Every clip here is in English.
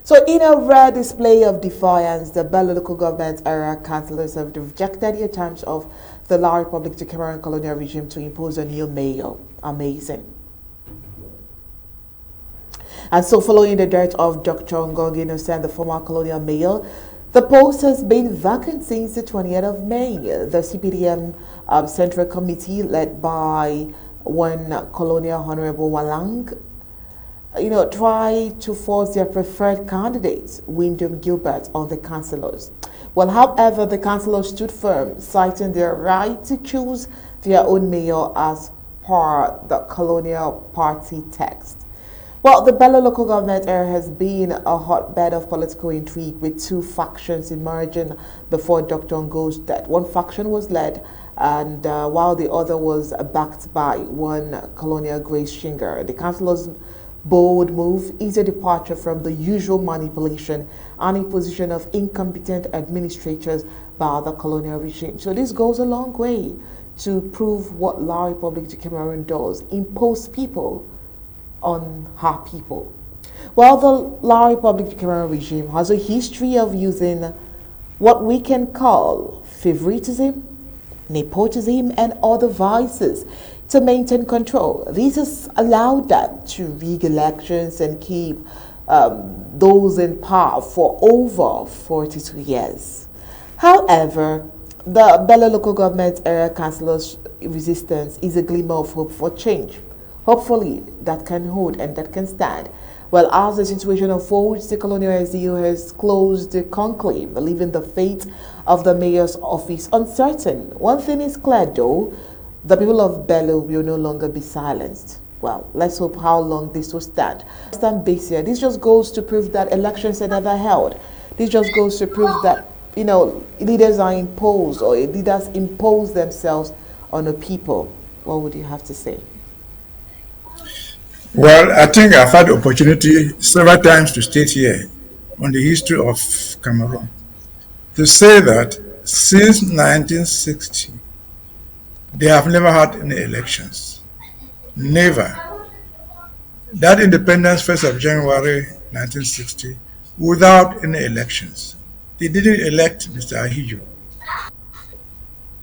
So, in a rare display of defiance, the Belo local government area councillors have rejected the attempts of the La Republic to Cameroon colonial regime to impose a new mayor. Amazing. And so, following the death of Dr. Ngongi Innocent, the former colonial mayor, the post has been vacant since the 20th of May. The CPDM Central Committee, led by one Colonial Honorable Walang, try to force their preferred candidate, Wyndham Gilbert, on the councillors. Well, however, the councillors stood firm, citing their right to choose their own mayor as per the colonial party text. Well, the Belo local government area has been a hotbed of political intrigue, with two factions emerging before Dr. Ngo's death. One faction was led, and while the other was backed by one Colonial Grace Shingar. The councillors' bold move is a departure from the usual manipulation and imposition of incompetent administrators by the colonial regime. So this goes a long way to prove what La Republic du Cameroon does: impose people on her people. Well, the La Republic du Cameroon regime has a history of using what we can call favoritism, nepotism, and other vices to maintain control. This has allowed them to rig elections and keep those in power for over 42 years. However, the Belo local government area councillors' resistance is a glimmer of hope for change. Hopefully, that can hold and that can stand. Well, as the situation unfolds, the Colonial SDU has closed the conclave, leaving the fate of the mayor's office uncertain. One thing is clear, though: the people of Belo will no longer be silenced. Well, let's hope how long this will stand. Mbeseha, this just goes to prove that elections are never held. This just goes to prove that, leaders are imposed, or leaders impose themselves on the people. What would you have to say? Well, I think I've had the opportunity several times to state here on the history of Cameroon to say that since 1960, they have never had any elections. Never. That independence, 1st of January 1960, without any elections. They didn't elect Mr. Ahidjo.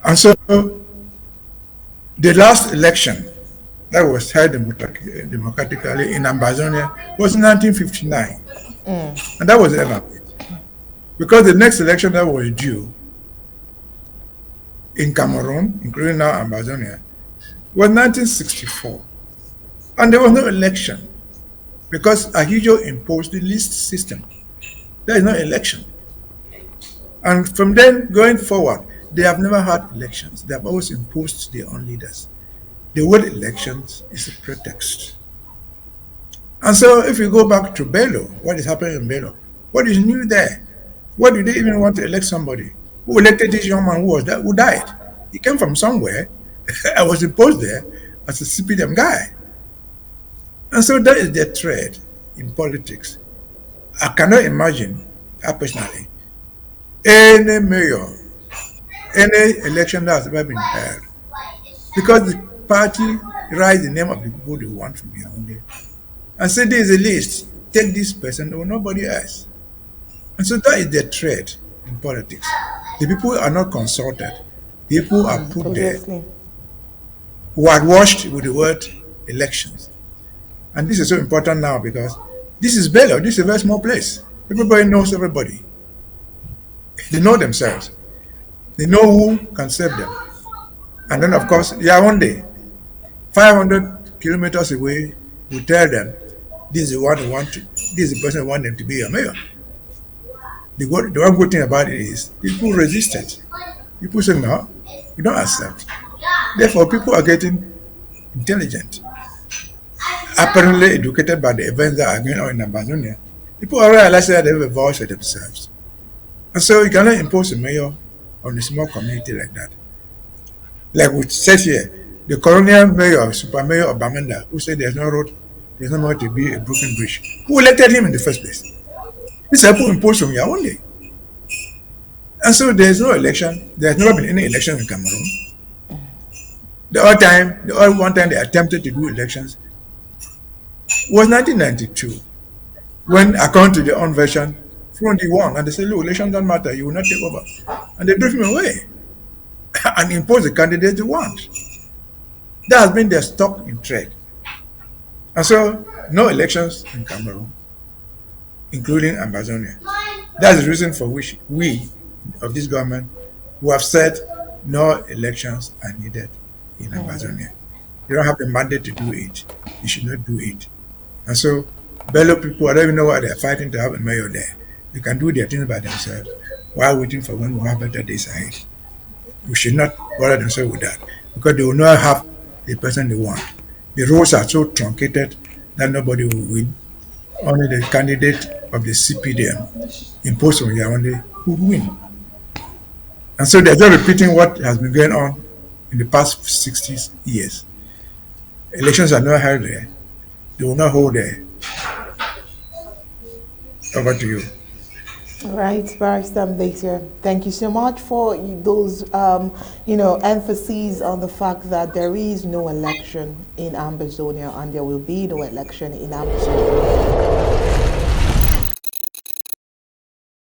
And so, the last election that was held democratically in Ambazonia was in 1959. And that was ever. Because the next election that was due in Cameroon, including now Ambazonia, was 1964. And there was no election because Ahidjo imposed the list system. There is no election. And from then going forward, they have never had elections. They have always imposed their own leaders. The word elections is a pretext. And so if you go back to Belo, what is happening in Belo? What is new there? Why do they even want to elect somebody? Who elected this young man who died? He came from somewhere. I was imposed there as a CPDM guy. And so that is their thread in politics. I cannot imagine, personally, any mayor, any election that has ever been held, because the party writes the name of the people they want from here only and say there is a list, take this person or nobody else. And so that is their thread in politics. The people are not consulted. The people are put there, whitewashed with the word elections. And this is so important now because this is Belo. This is a very small place. Everybody knows everybody. They know themselves. They know who can serve them. And then, of course, Yaoundé, 500 kilometers away, we tell them, this is the one who want to, this is the person who want them to be your mayor. The one good thing about it is people resisted. People say, no, we don't accept. Therefore, people are getting intelligent, apparently educated by the events that are going on in Amazonia. People are realizing that they have a voice for themselves. And so you cannot impose a mayor on a small community like that. Like we said here, the colonial mayor, super mayor of Bamenda, who said there's no road, there's no more to be a broken bridge. Who elected him in the first place? These are people imposed from Yaoundé. And so there's no election. There's never been any election in Cameroon. The one time they attempted to do elections was 1992. when, according to their own version, Frundi won, and they say, look, elections don't matter, you will not take over. And they drove him away and imposed the candidate they want. That has been their stock in trade. And so, no elections in Cameroon, including Ambazonia. That's the reason for which we of this government who have said no elections are needed in Ambazonia. They don't have the mandate to do it. They should not do it. And so, Belo people, I don't even know why they're fighting to have a mayor there. They can do their things by themselves while waiting for when we have better days ahead. We should not bother themselves with that because they will not have the person they want. The roles are so truncated that nobody will win. Only the candidate of the CPDM imposed on Yaoundé will win. And so they're just repeating what has been going on in the past 60 years. Elections are not held there. They will not hold there. Over to you. All right, Barrister Mbeseha, thank you so much for those, emphases on the fact that there is no election in Ambazonia and there will be no election in Ambazonia.